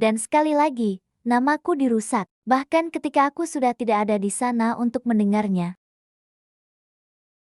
Dan sekali lagi, namaku dirusak. Bahkan ketika aku sudah tidak ada di sana untuk mendengarnya.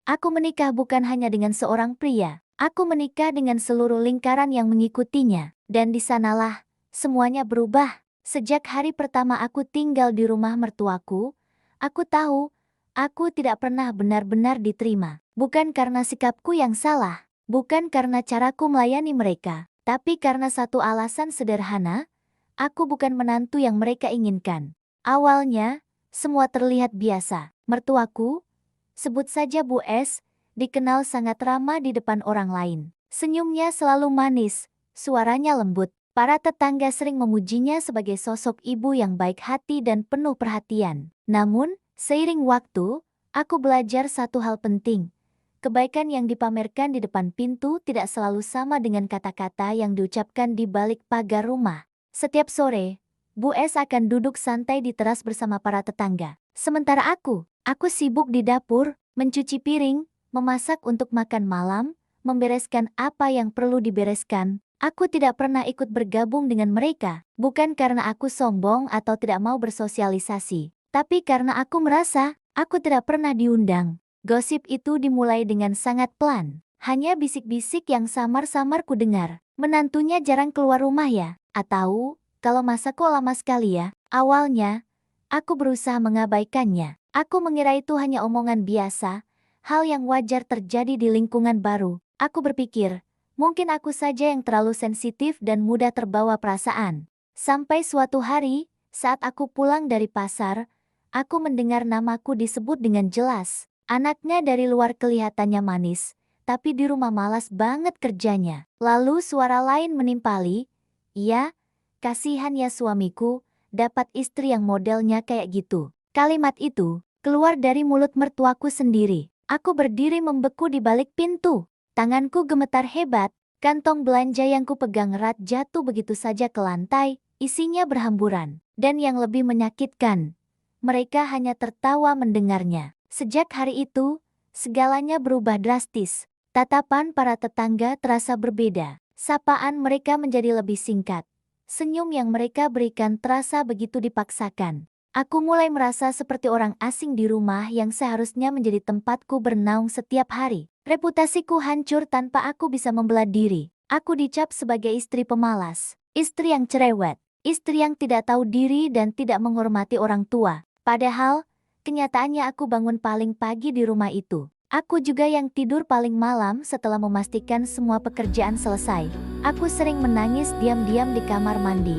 Aku menikah bukan hanya dengan seorang pria. Aku menikah dengan seluruh lingkaran yang mengikutinya. Dan di sanalah, semuanya berubah. Sejak hari pertama aku tinggal di rumah mertuaku, aku tahu, aku tidak pernah benar-benar diterima. Bukan karena sikapku yang salah, bukan karena caraku melayani mereka, tapi karena satu alasan sederhana, aku bukan menantu yang mereka inginkan. Awalnya, semua terlihat biasa. Mertuaku, sebut saja Bu S, dikenal sangat ramah di depan orang lain. Senyumnya selalu manis, suaranya lembut. Para tetangga sering memujinya sebagai sosok ibu yang baik hati dan penuh perhatian. Namun, seiring waktu, aku belajar satu hal penting. Kebaikan yang dipamerkan di depan pintu tidak selalu sama dengan kata-kata yang diucapkan di balik pagar rumah. Setiap sore, Bu S akan duduk santai di teras bersama para tetangga. Sementara aku sibuk di dapur, mencuci piring, memasak untuk makan malam, membereskan apa yang perlu dibereskan. Aku tidak pernah ikut bergabung dengan mereka, bukan karena aku sombong atau tidak mau bersosialisasi, tapi karena aku merasa aku tidak pernah diundang. Gosip itu dimulai dengan sangat pelan, hanya bisik-bisik yang samar-samar ku dengar. Menantunya jarang keluar rumah ya? Atau, kalau masa kok lama sekali ya? Awalnya, aku berusaha mengabaikannya. Aku mengira itu hanya omongan biasa, hal yang wajar terjadi di lingkungan baru. Aku berpikir, mungkin aku saja yang terlalu sensitif dan mudah terbawa perasaan. Sampai suatu hari, saat aku pulang dari pasar, aku mendengar namaku disebut dengan jelas. Anaknya dari luar kelihatannya manis, tapi di rumah malas banget kerjanya. Lalu suara lain menimpali, "Iya, kasihan ya suamiku, dapat istri yang modelnya kayak gitu." Kalimat itu keluar dari mulut mertuaku sendiri. Aku berdiri membeku di balik pintu. Tanganku gemetar hebat, kantong belanja yang kupegang erat jatuh begitu saja ke lantai, isinya berhamburan. Dan yang lebih menyakitkan, mereka hanya tertawa mendengarnya. Sejak hari itu, segalanya berubah drastis. Tatapan para tetangga terasa berbeda. Sapaan mereka menjadi lebih singkat. Senyum yang mereka berikan terasa begitu dipaksakan. Aku mulai merasa seperti orang asing di rumah yang seharusnya menjadi tempatku bernaung setiap hari. Reputasiku hancur tanpa aku bisa membela diri. Aku dicap sebagai istri pemalas, istri yang cerewet, istri yang tidak tahu diri dan tidak menghormati orang tua. Padahal, kenyataannya aku bangun paling pagi di rumah itu. Aku juga yang tidur paling malam setelah memastikan semua pekerjaan selesai. Aku sering menangis diam-diam di kamar mandi,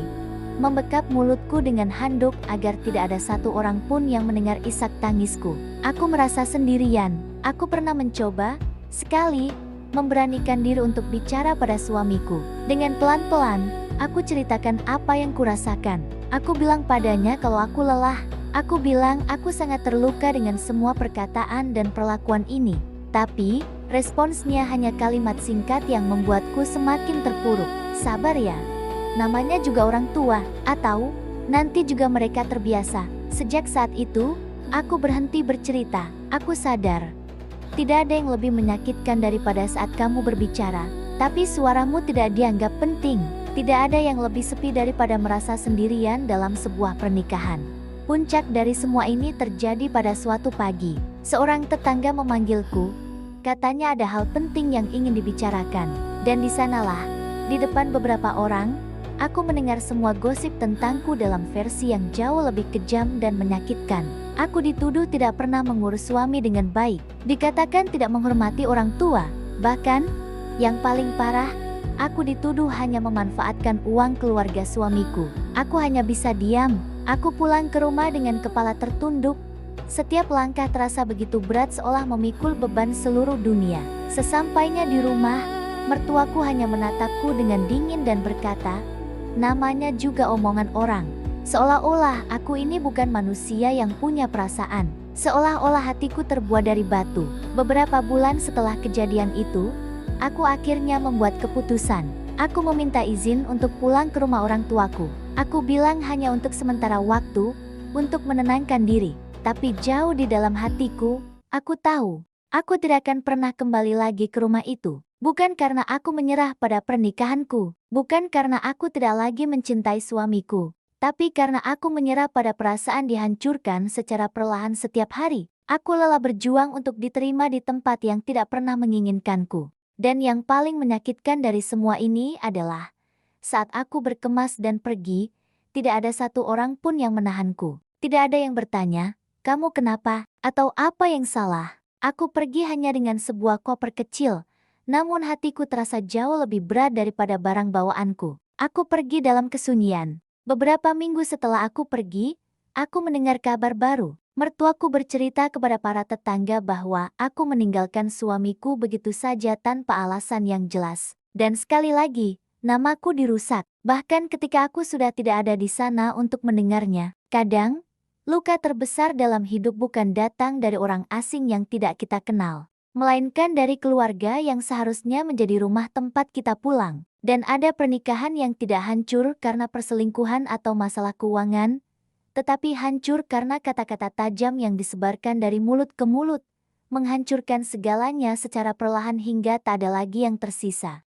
membekap mulutku dengan handuk agar tidak ada satu orang pun yang mendengar isak tangisku. Aku merasa sendirian. Aku pernah mencoba, sekali, memberanikan diri untuk bicara pada suamiku. Dengan pelan-pelan, aku ceritakan apa yang kurasakan. Aku bilang padanya kalau aku lelah. Aku bilang aku sangat terluka dengan semua perkataan dan perlakuan ini. Tapi, responsnya hanya kalimat singkat yang membuatku semakin terpuruk. Sabar ya. Namanya juga orang tua, atau nanti juga mereka terbiasa. Sejak saat itu, aku berhenti bercerita. Aku sadar, tidak ada yang lebih menyakitkan daripada saat kamu berbicara, tapi suaramu tidak dianggap penting. Tidak ada yang lebih sepi daripada merasa sendirian dalam sebuah pernikahan. Puncak dari semua ini terjadi pada suatu pagi. Seorang tetangga memanggilku, katanya ada hal penting yang ingin dibicarakan. Dan di sanalah, di depan beberapa orang, aku mendengar semua gosip tentangku dalam versi yang jauh lebih kejam dan menyakitkan. Aku dituduh tidak pernah mengurus suami dengan baik, dikatakan tidak menghormati orang tua. Bahkan, yang paling parah, aku dituduh hanya memanfaatkan uang keluarga suamiku. Aku hanya bisa diam. Aku pulang ke rumah dengan kepala tertunduk. Setiap langkah terasa begitu berat seolah memikul beban seluruh dunia. Sesampainya di rumah, mertuaku hanya menatapku dengan dingin dan berkata, namanya juga omongan orang. Seolah-olah aku ini bukan manusia yang punya perasaan. Seolah-olah hatiku terbuat dari batu. Beberapa bulan setelah kejadian itu, aku akhirnya membuat keputusan. Aku meminta izin untuk pulang ke rumah orang tuaku. Aku bilang hanya untuk sementara waktu, untuk menenangkan diri. Tapi jauh di dalam hatiku, aku tahu, aku tidak akan pernah kembali lagi ke rumah itu. Bukan karena aku menyerah pada pernikahanku, bukan karena aku tidak lagi mencintai suamiku, tapi karena aku menyerah pada perasaan dihancurkan secara perlahan setiap hari. Aku lelah berjuang untuk diterima di tempat yang tidak pernah menginginkanku. Dan yang paling menyakitkan dari semua ini adalah saat aku berkemas dan pergi, tidak ada satu orang pun yang menahanku. Tidak ada yang bertanya, "Kamu kenapa?" atau "Apa yang salah?" Aku pergi hanya dengan sebuah koper kecil, namun hatiku terasa jauh lebih berat daripada barang bawaanku. Aku pergi dalam kesunyian. Beberapa minggu setelah aku pergi, aku mendengar kabar baru. Mertuaku bercerita kepada para tetangga bahwa aku meninggalkan suamiku begitu saja tanpa alasan yang jelas. Dan sekali lagi, namaku dirusak, bahkan ketika aku sudah tidak ada di sana untuk mendengarnya. Kadang, luka terbesar dalam hidup bukan datang dari orang asing yang tidak kita kenal, melainkan dari keluarga yang seharusnya menjadi rumah tempat kita pulang. Dan ada pernikahan yang tidak hancur karena perselingkuhan atau masalah keuangan, tetapi hancur karena kata-kata tajam yang disebarkan dari mulut ke mulut, menghancurkan segalanya secara perlahan hingga tak ada lagi yang tersisa.